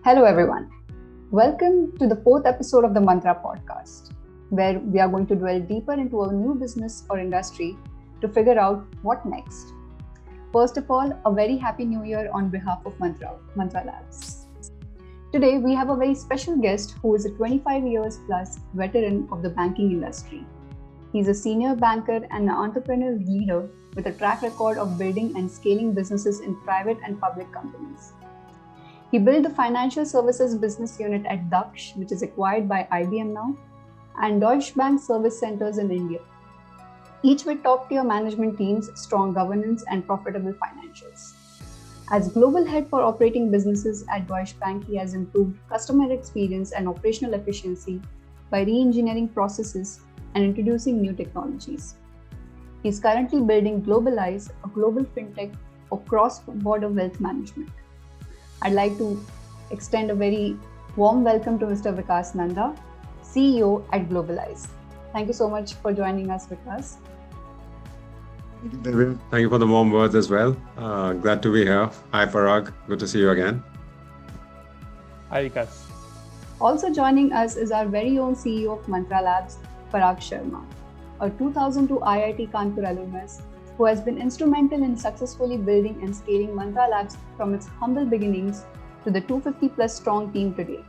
Hello, everyone. Welcome to the fourth episode of the Mantra podcast, where we are going to dwell deeper into a new business or industry to figure out what next. First of all, a very happy new year on behalf of Mantra Labs. Today, we have a very special guest who is a 25 years plus veteran of the banking industry. He's a senior banker and an entrepreneurial leader with a track record of building and scaling businesses in private and public companies. He built the financial services business unit at Daksh, which is acquired by IBM now, and Deutsche Bank service centers in India, each with top-tier management teams, strong governance, and profitable financials. As global head for operating businesses at Deutsche Bank, he has improved customer experience and operational efficiency by re-engineering processes and introducing new technologies. He is currently building Globalise, a global FinTech for cross-border wealth management. I'd like to extend a very warm welcome to Mr. Vikas Nanda, CEO at Globalise. Thank you so much for joining us, Vikas. Thank you for the warm words as well. Glad to be here. Hi, Parag. Good to see you again. Hi, Vikas. Also joining us is our very own CEO of Mantra Labs, Parag Sharma, a 2002 IIT Kanpur alumnus who has been instrumental in successfully building and scaling Mantra Labs from its humble beginnings to the 250 plus strong team today.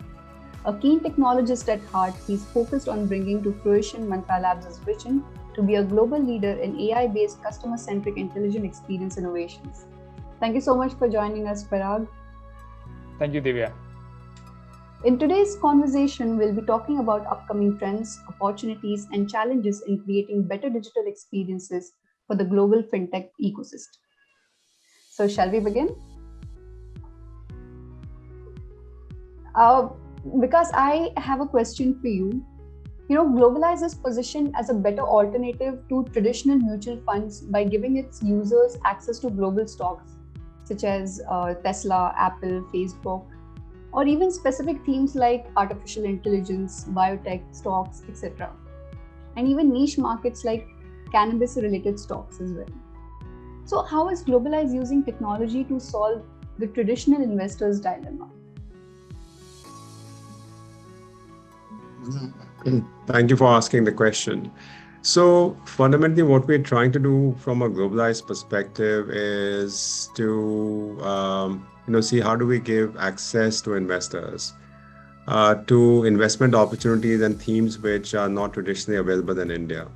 A keen technologist at heart, he's focused on bringing to fruition Mantra Labs' vision to be a global leader in AI-based customer-centric intelligent experience innovations. Thank you so much for joining us, Parag. Thank you, Divya. In today's conversation, we'll be talking about upcoming trends, opportunities, and challenges in creating better digital experiences for the global FinTech ecosystem. So shall we begin? Because I have a question for you. Globalise is positioned as a better alternative to traditional mutual funds by giving its users access to global stocks, such as Tesla, Apple, Facebook, or even specific themes like artificial intelligence, biotech, stocks, etc. And even niche markets like cannabis-related stocks as well. So how is Globalise using technology to solve the traditional investor's dilemma? Thank you for asking the question. So fundamentally, what we're trying to do from a Globalise perspective is to see how do we give access to investors to investment opportunities and themes which are not traditionally available in India.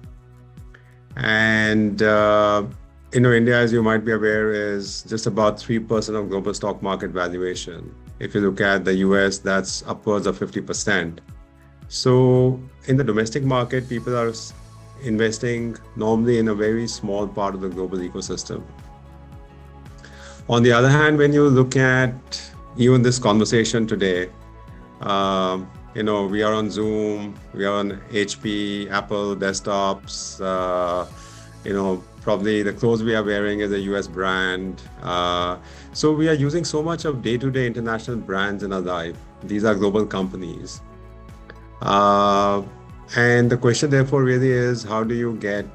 And India, as you might be aware, is just about 3% of global stock market valuation. If you look at the US, that's upwards of 50%. So in the domestic market, people are investing normally in a very small part of the global ecosystem. On the other hand, when you look at even this conversation today, we are on Zoom, we are on HP, Apple desktops, probably the clothes we are wearing is a US brand. So we are using so much of day-to-day international brands in our life. These are global companies. And the question therefore really is, how do you get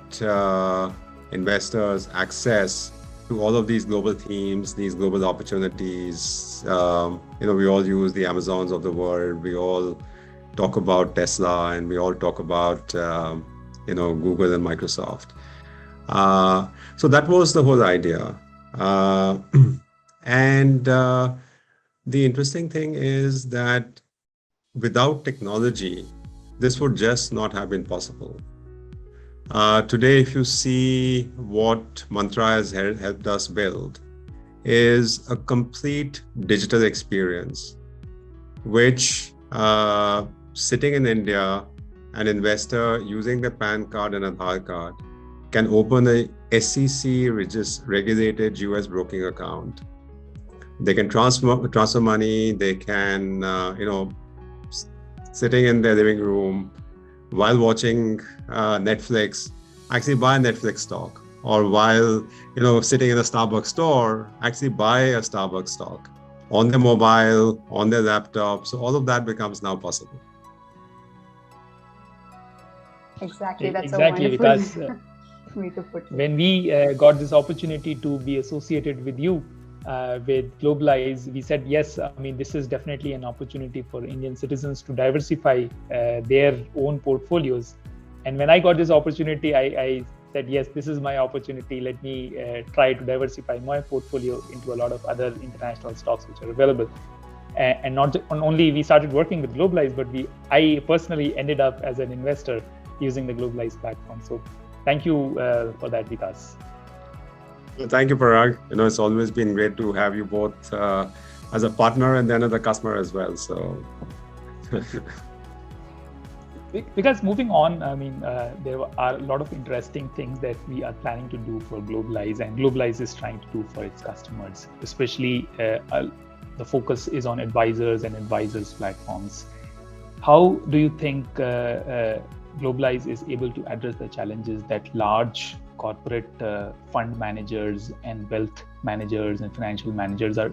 investors access to all of these global themes, these global opportunities? We all use the Amazons of the world. We all talk about Tesla and we all talk about, Google and Microsoft. So that was the whole idea. And the interesting thing is that without technology, this would just not have been possible. Today, if you see what Mantra has helped us build, is a complete digital experience, which sitting in India, an investor using the PAN card and Aadhaar card can open a SEC regulated US broking account. They can transfer money, they can, sitting in their living room while watching Netflix, actually buy a Netflix stock, or while sitting in a Starbucks store, actually buy a Starbucks stock on their mobile, on their laptop. So all of that becomes now possible. Exactly, that's exactly, a wonderful Vikas. way to put it. When we got this opportunity to be associated with you, with Globalise, we said, yes, I mean, this is definitely an opportunity for Indian citizens to diversify their own portfolios. And when I got this opportunity, I said, yes, this is my opportunity. Let me try to diversify my portfolio into a lot of other international stocks which are available. And not only we started working with Globalise, but I personally ended up as an investor using the Globalise platform. So thank you for that, Vikas. Thank you, Parag. It's always been great to have you both as a partner and then as a customer as well. So, because moving on, I mean, there are a lot of interesting things that we are planning to do for Globalise, and Globalise is trying to do for its customers. Especially, the focus is on advisors and advisors platforms. How do you think Globalise is able to address the challenges that large corporate fund managers and wealth managers and financial managers are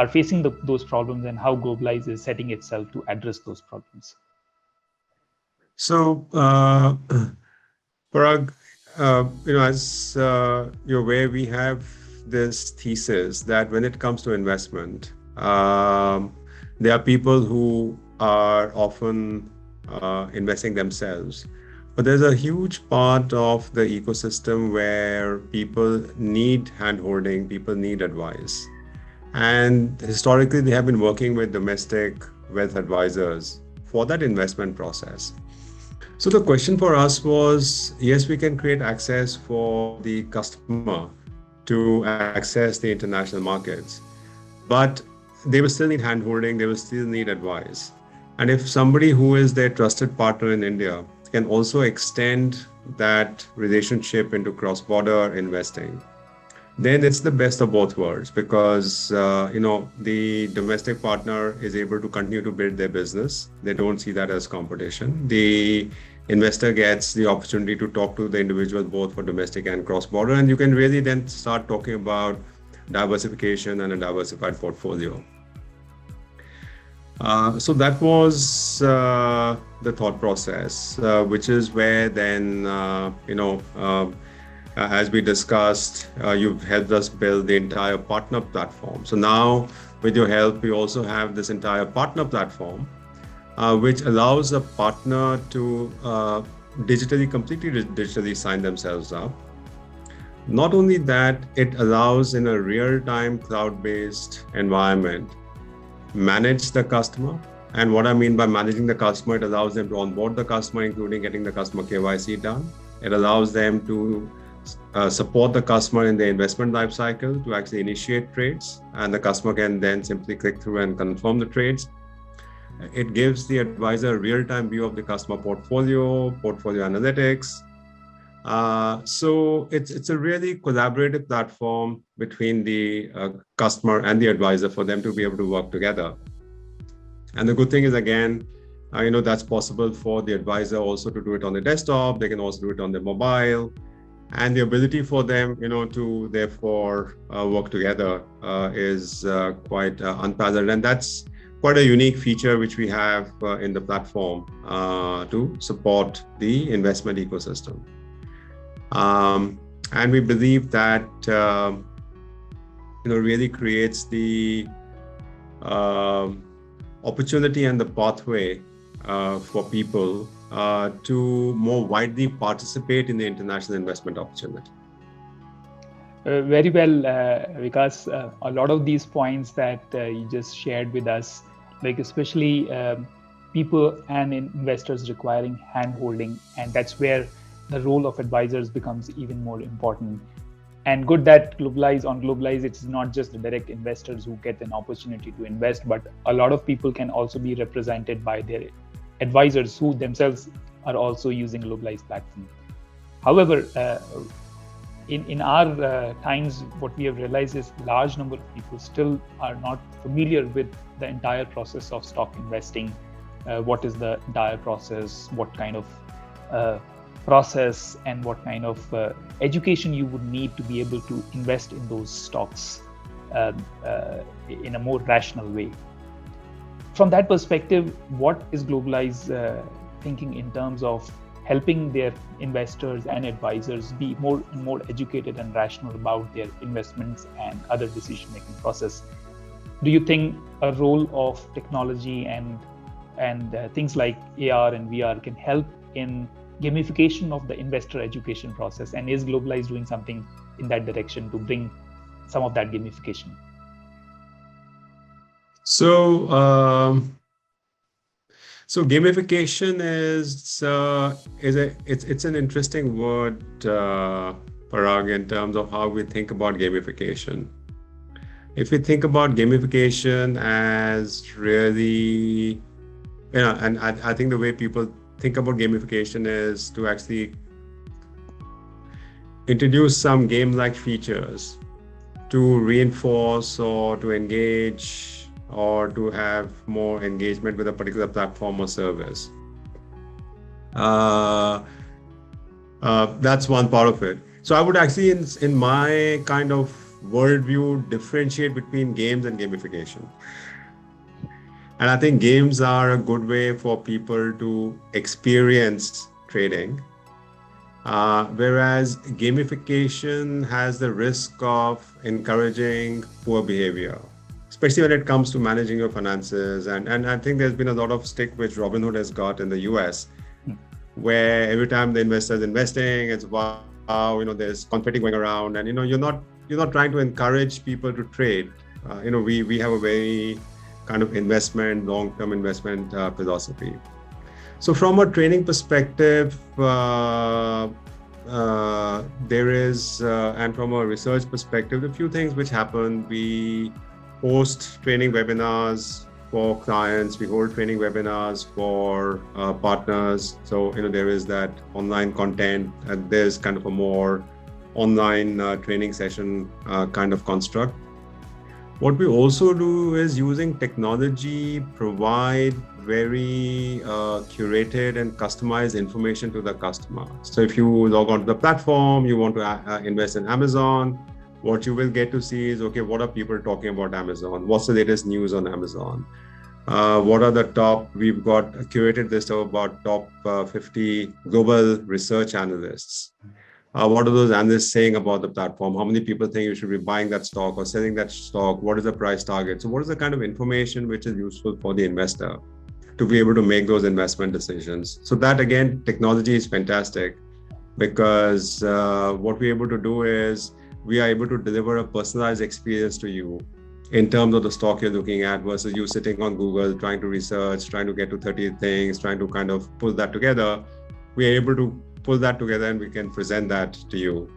facing those problems, and how Globalise is setting itself to address those problems? So, Parag, as you're aware, we have this thesis that when it comes to investment, there are people who are often investing themselves. But there's a huge part of the ecosystem where people need hand-holding, people need advice. And historically, they have been working with domestic wealth advisors for that investment process. So the question for us was, yes, we can create access for the customer to access the international markets, but they will still need hand-holding, they will still need advice. And if somebody who is their trusted partner in India can also extend that relationship into cross-border investing, then it's the best of both worlds, because the domestic partner is able to continue to build their business. They don't see that as competition. The investor gets the opportunity to talk to the individual both for domestic and cross-border, and you can really then start talking about diversification and a diversified portfolio. So that was the thought process, which is where then, as we discussed, you've helped us build the entire partner platform. So now, with your help, we also have this entire partner platform, which allows a partner to completely digitally sign themselves up. Not only that, it allows in a real-time cloud-based environment manage the customer. And what I mean by managing the customer, it allows them to onboard the customer, including getting the customer KYC done. It allows them to support the customer in the investment life cycle to actually initiate trades, and the customer can then simply click through and confirm the trades. It gives the advisor a real-time view of the customer portfolio analytics. So it's a really collaborative platform between the customer and the advisor for them to be able to work together. And the good thing is, again, that's possible for the advisor also to do it on the desktop. They can also do it on their mobile, and the ability for them, to therefore work together is quite unparalleled. And that's quite a unique feature which we have in the platform to support the investment ecosystem. And we believe that really creates the opportunity and the pathway for people to more widely participate in the international investment opportunity. Very well, Vikas. A lot of these points that you just shared with us, like especially people and investors requiring hand-holding, and that's where the role of advisors becomes even more important. And good that Globalise, it's not just the direct investors who get an opportunity to invest, but a lot of people can also be represented by their advisors who themselves are also using Globalise platform. However, in our times, what we have realized is large number of people still are not familiar with the entire process of stock investing. What is the entire process? What kind of process and what kind of education you would need to be able to invest in those stocks in a more rational way. From that perspective, what is Globalise thinking in terms of helping their investors and advisors be more and more educated and rational about their investments and other decision-making process. Do you think a role of technology and things like AR and VR can help in gamification of the investor education process? And is Globalise doing something in that direction to bring some of that gamification? So gamification it's an interesting word, Parag, in terms of how we think about gamification. If we think about gamification as really, and I think the way people think about gamification is to actually introduce some game-like features to reinforce or to engage or to have more engagement with a particular platform or service. That's one part of it. So I would actually, in my kind of worldview, differentiate between games and gamification. And I think games are a good way for people to experience trading, whereas gamification has the risk of encouraging poor behavior, especially when it comes to managing your finances. And I think there's been a lot of stick which Robinhood has got in the US, where every time the investor is investing, it's wow, there's confetti going around, and you're not trying to encourage people to trade. We have a very kind of long-term investment philosophy. So from a training perspective, there is, and from a research perspective, a few things which happen. We host training webinars for clients. We hold training webinars for partners. So, there is that online content, and there's kind of a more online training session kind of construct. What we also do is, using technology, provide very curated and customized information to the customer. So if you log onto the platform, you want to invest in Amazon, what you will get to see is, okay, what are people talking about Amazon? What's the latest news on Amazon? What are we've got a curated list of about top 50 global research analysts. What are those analysts saying about the platform? How many people think you should be buying that stock or selling that stock? What is the price target? So what is the kind of information which is useful for the investor to be able to make those investment decisions? So that, again, technology is fantastic, because what we're able to do is we are able to deliver a personalized experience to you in terms of the stock you're looking at, versus you sitting on Google trying to research, trying to get to 30 things, trying to kind of pull that together. We are able to pull that together and we can present that to you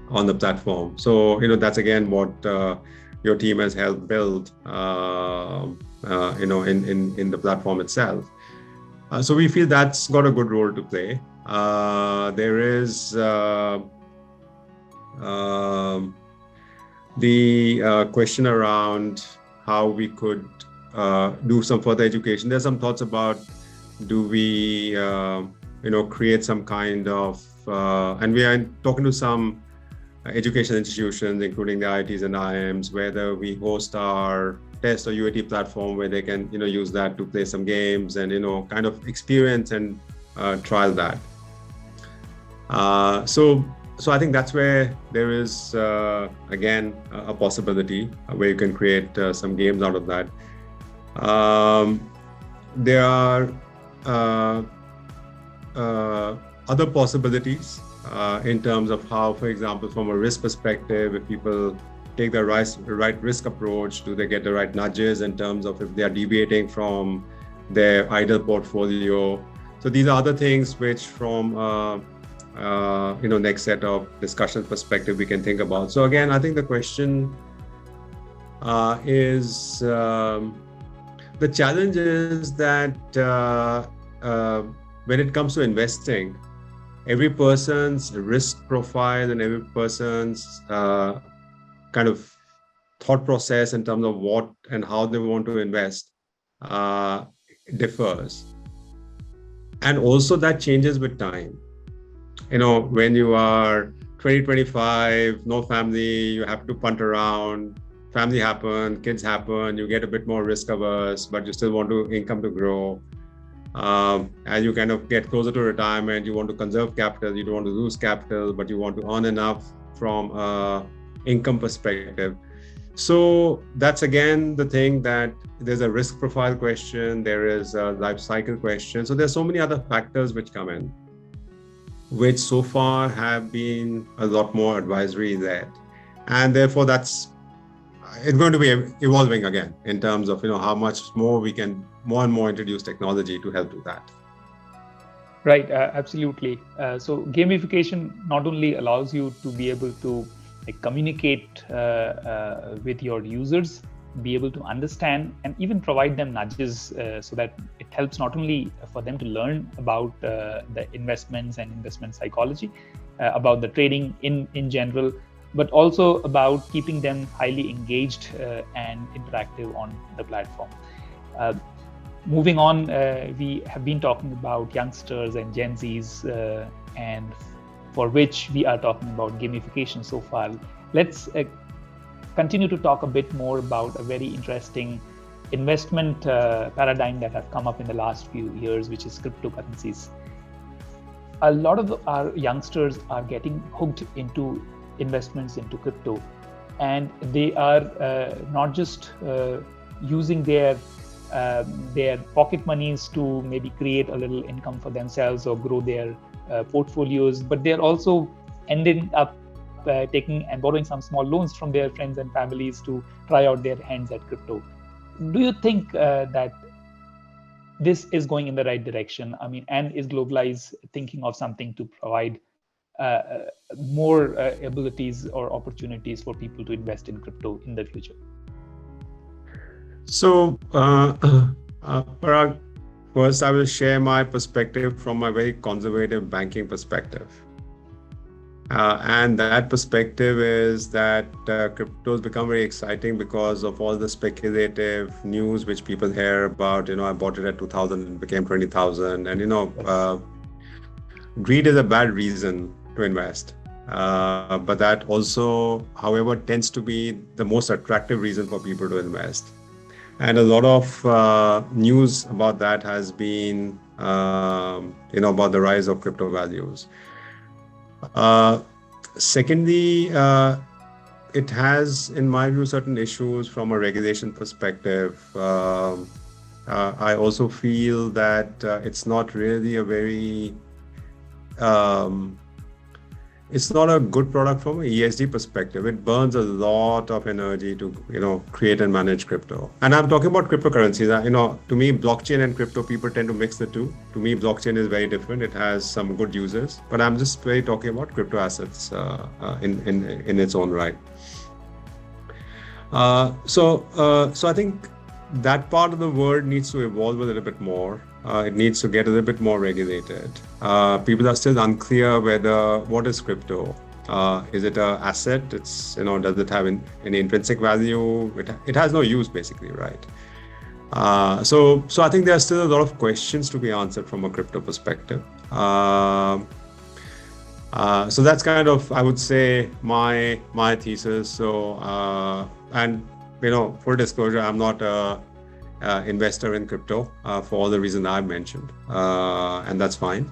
on the platform. So, that's again what your team has helped build, in the platform itself. So we feel that's got a good role to play. There is the question around how we could do some further education. There's some thoughts about, do we create some kind of, and we are talking to some education institutions, including the IITs and IIMs, whether we host our test or UAT platform where they can, use that to play some games and, kind of experience and trial that. So I think that's where there is, again, a possibility where you can create some games out of that. There are other possibilities in terms of how, for example, from a risk perspective, if people take the right risk approach, do they get the right nudges in terms of if they are deviating from their idle portfolio? So these are other things which, from next set of discussion perspective, we can think about. So again, I think the question is, the challenge is that when it comes to investing, every person's risk profile and every person's kind of thought process in terms of what and how they want to invest differs. And also that changes with time. When you are 20, 25, no family, you have to punt around, family happen, kids happen, you get a bit more risk averse, but you still want income to grow. As you kind of get closer to retirement, you want to conserve capital, you don't want to lose capital, but you want to earn enough from income perspective. So that's again the thing, that there's a risk profile question, there is a life cycle question. So there's so many other factors which come in, which so far have been a lot more advisory led, and therefore it's going to be evolving again in terms of how much more we can more and more introduce technology to help do that. Right, absolutely. So gamification not only allows you to be able to communicate with your users, be able to understand and even provide them nudges so that it helps not only for them to learn about the investments and investment psychology, about the trading in general, but also about keeping them highly engaged and interactive on the platform. Moving on, we have been talking about youngsters and Gen Zs, and for which we are talking about gamification so far. Let's continue to talk a bit more about a very interesting investment paradigm that have come up in the last few years, which is cryptocurrencies. A lot of our youngsters are getting hooked into investments into crypto, and they are not just using their pocket monies to maybe create a little income for themselves or grow their portfolios, but they're also ending up taking and borrowing some small loans from their friends and families to try out their hands at crypto. Do you think that this is going in the right direction? I mean, and is Globalise thinking of something to provide more abilities or opportunities for people to invest in crypto in the future? So, Parag, first I will share my perspective from a very conservative banking perspective. And that perspective is that cryptos become very exciting because of all the speculative news which people hear about. I bought it at 2,000 and became 20,000. And, greed is a bad reason to invest. But that also, however, tends to be the most attractive reason for people to invest. And a lot of news about that has been, about the rise of crypto values. Secondly, it has, in my view, certain issues from a regulation perspective. I also feel that it's not really a very, it's not a good product from an ESG perspective. It burns a lot of energy to, create and manage crypto. And I'm talking about cryptocurrencies. To me, blockchain and crypto, people tend to mix the two. To me, blockchain is very different. It has some good uses, but I'm just very talking about crypto assets in its own right. So I think that part of the world needs to evolve a little bit more. It needs to get a little bit more regulated. People are still unclear what is crypto. Is it an asset? It's, does it have any intrinsic value? It has no use, basically, right? So I think there are still a lot of questions to be answered from a crypto perspective. So that's kind of, I would say, my thesis. So, and, full disclosure, I'm not a investor in crypto for all the reasons I've mentioned, and that's fine.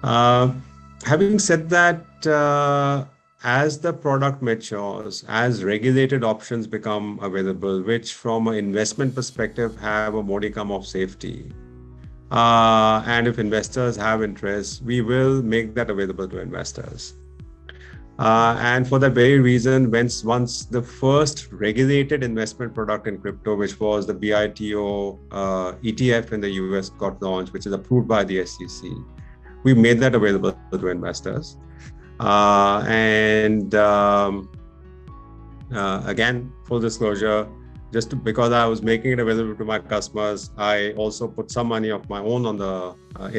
Having said that, as the product matures, as regulated options become available, which from an investment perspective have a modicum of safety, and if investors have interest, we will make that available to investors. And for that very reason, once the first regulated investment product in crypto, which was the BITO ETF in the US, got launched, which is approved by the SEC, we made that available to investors. Again, full disclosure, because I was making it available to my customers, I also put some money of my own in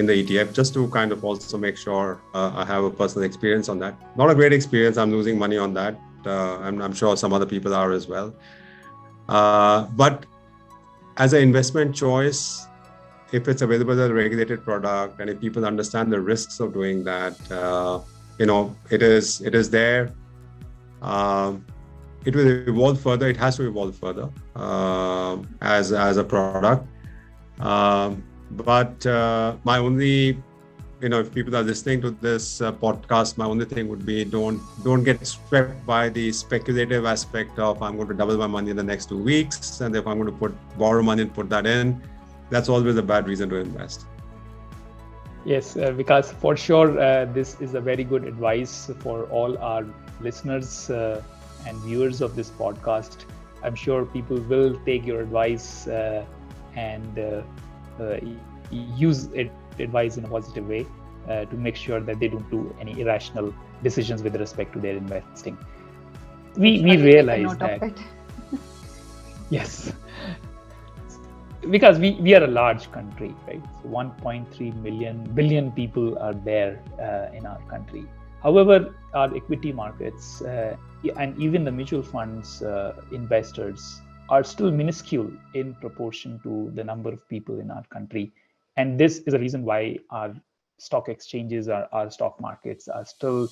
the ETF, just to kind of also make sure I have a personal experience on that. Not a great experience. I'm losing money on that. I'm sure some other people are as well. But as an investment choice, if it's available as a regulated product, and if people understand the risks of doing that, it is there. It will evolve further. It has to evolve further as a product. But my only, if people are listening to this podcast, my only thing would be don't get swept by the speculative aspect of I'm going to double my money in the next 2 weeks, and if I'm going to borrow money and put that in, that's always a bad reason to invest. Yes, because for sure, this is a very good advice for all our listeners and viewers of this podcast. I'm sure people will take your advice and use advice in a positive way to make sure that they don't do any irrational decisions with respect to their investing. We realize that. Yes. Because we are a large country, right? So 1.3 billion people are there in our country. However, our equity markets and even the mutual funds investors are still minuscule in proportion to the number of people in our country. And this is a reason why our stock exchanges, our stock markets are still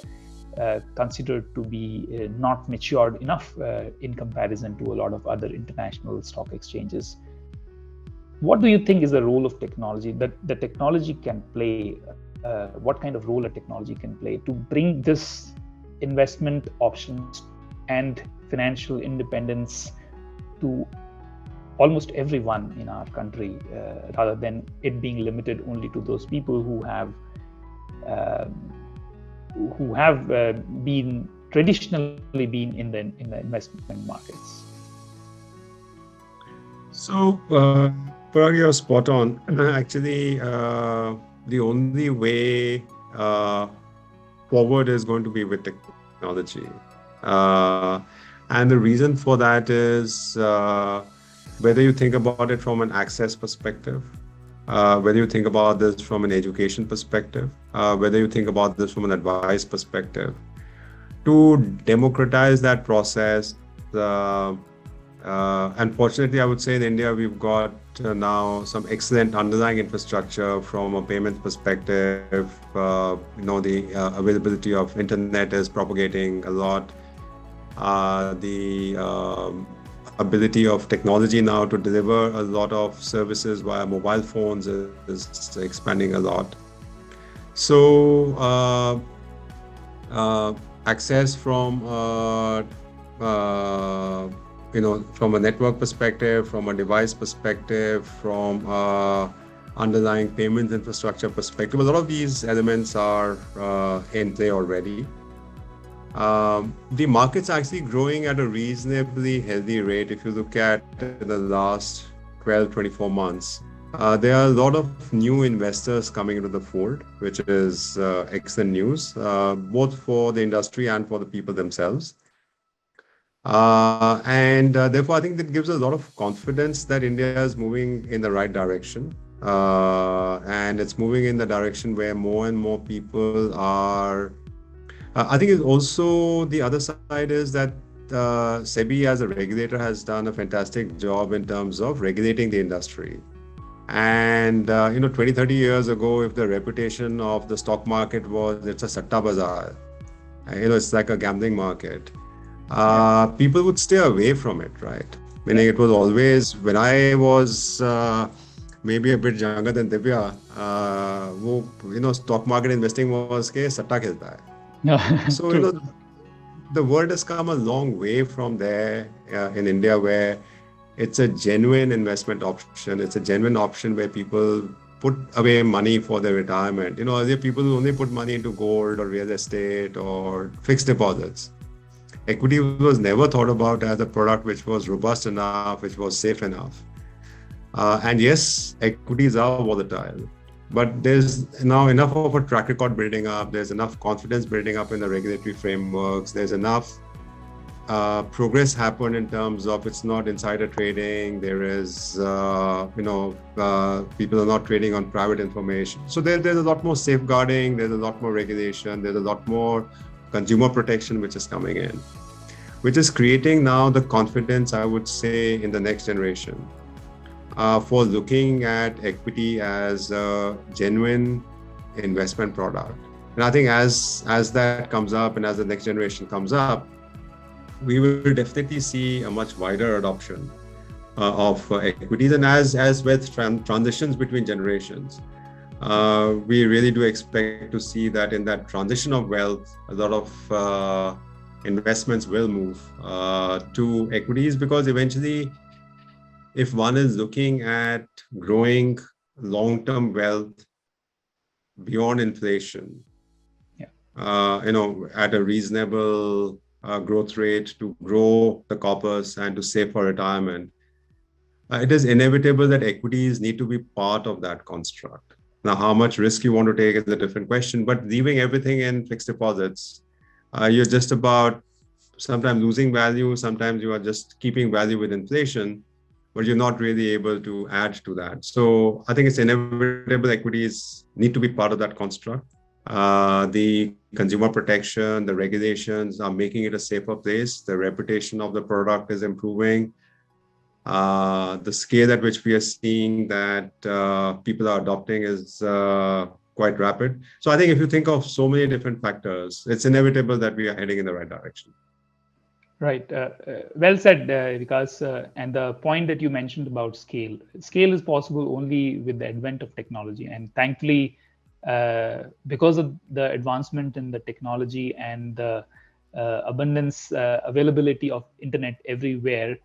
considered to be not matured enough in comparison to a lot of other international stock exchanges. What do you think is the role of technology that the technology can play? What kind of role a technology can play to bring this investment options and financial independence to almost everyone in our country, rather than it being limited only to those people who have been traditionally been in the investment markets? So, Parag, you're spot on. Actually, the only way forward is going to be with technology. And the reason for that is whether you think about it from an access perspective, whether you think about this from an education perspective, whether you think about this from an advice perspective, to democratize that process. Unfortunately, I would say in India, we've got now some excellent underlying infrastructure from a payment perspective. The availability of internet is propagating a lot. The ability of technology now to deliver a lot of services via mobile phones is expanding a lot. So access from from a network perspective, from a device perspective, from underlying payments infrastructure perspective, a lot of these elements are in play already. The market's actually growing at a reasonably healthy rate. If you look at the last 12, 24 months, there are a lot of new investors coming into the fold, which is excellent news, both for the industry and for the people themselves. And therefore, I think that gives a lot of confidence that India is moving in the right direction. And it's moving in the direction where more and more people are. I think it's also the other side is that SEBI as a regulator has done a fantastic job in terms of regulating the industry. And 20, 30 years ago, if the reputation of the stock market was it's a satta bazaar, it's like a gambling market, people would stay away from it, right? Meaning it was always, when I was maybe a bit younger than Divya, stock market investing was ke satta khelta hai. So, the world has come a long way from there in India, where it's a genuine investment option. It's a genuine option where people put away money for their retirement. Earlier people only put money into gold or real estate or fixed deposits. Equity was never thought about as a product which was robust enough, which was safe enough. And yes, equities are volatile. But there's now enough of a track record building up. There's enough confidence building up in the regulatory frameworks. There's enough progress happened in terms of it's not insider trading. There is, people are not trading on private information. So there's a lot more safeguarding. There's a lot more regulation. There's a lot more consumer protection which is coming in, which is creating now the confidence, I would say, in the next generation. For looking at equity as a genuine investment product. And I think as that comes up and as the next generation comes up, we will definitely see a much wider adoption of equities, and as with transitions between generations, we really do expect to see that in that transition of wealth, a lot of investments will move to equities, because eventually, if one is looking at growing long-term wealth beyond inflation, at a reasonable growth rate to grow the corpus and to save for retirement, it is inevitable that equities need to be part of that construct. Now, how much risk you want to take is a different question, but leaving everything in fixed deposits, you're just about sometimes losing value, sometimes you are just keeping value with inflation, but you're not really able to add to that. So I think it's inevitable equities need to be part of that construct. The consumer protection, the regulations are making it a safer place. The reputation of the product is improving. The scale at which we are seeing that people are adopting is quite rapid. So I think if you think of so many different factors, it's inevitable that we are heading in the right direction. Right. Well said, Vikas. And the point that you mentioned about scale is possible only with the advent of technology. And thankfully, because of the advancement in the technology and the abundance, availability of internet everywhere,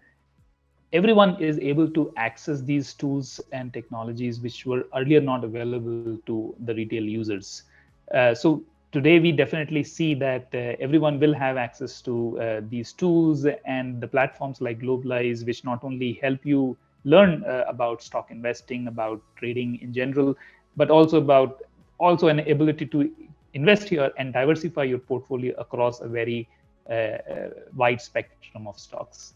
everyone is able to access these tools and technologies which were earlier not available to the retail users. So today we definitely see that everyone will have access to these tools and the platforms like Globalise, which not only help you learn about stock investing, about trading in general, but also an ability to invest here and diversify your portfolio across a very wide spectrum of stocks.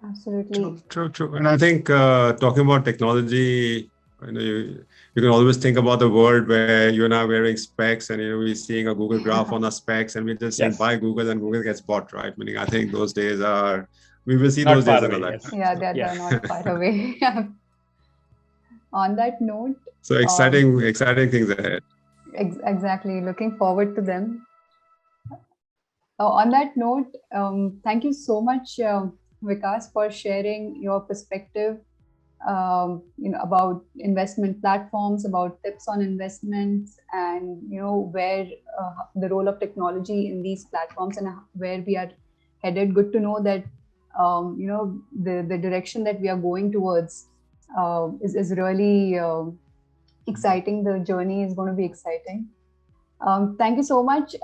Absolutely. True. And I think talking about technology, you can always think about the world where you're now wearing specs and we're seeing a Google graph on our specs and we're just saying buy Google and Google gets bought, right? Meaning I think those days we will see those days in our lifetime. Yeah, they're not far away. On that note, so exciting things ahead. Exactly, looking forward to them. On that note, thank you so much, Vikas, for sharing your perspective about investment platforms, about tips on investments, and where the role of technology in these platforms and where we are headed. Good to know that the direction that we are going towards is really exciting. The journey is going to be exciting. Thank you so much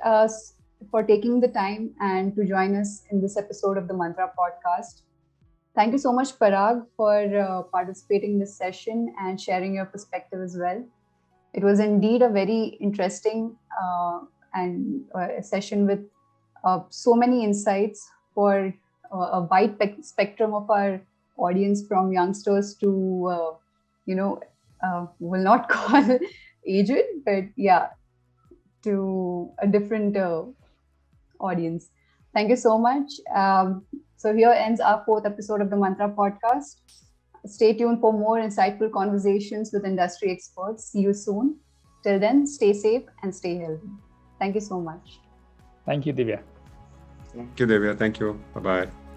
for taking the time and to join us in this episode of the Mantra podcast. Thank you so much, Parag, for participating in this session and sharing your perspective as well. It was indeed a very interesting and a session with so many insights for a wide spectrum of our audience, from youngsters to, will not call aged, but yeah, to a different audience. Thank you so much. So here ends our 4th episode of the Mantra podcast. Stay tuned for more insightful conversations with industry experts. See you soon. Till then, stay safe and stay healthy. Thank you so much. Thank you, Divya. Thank you, Divya. Thank you. Bye-bye.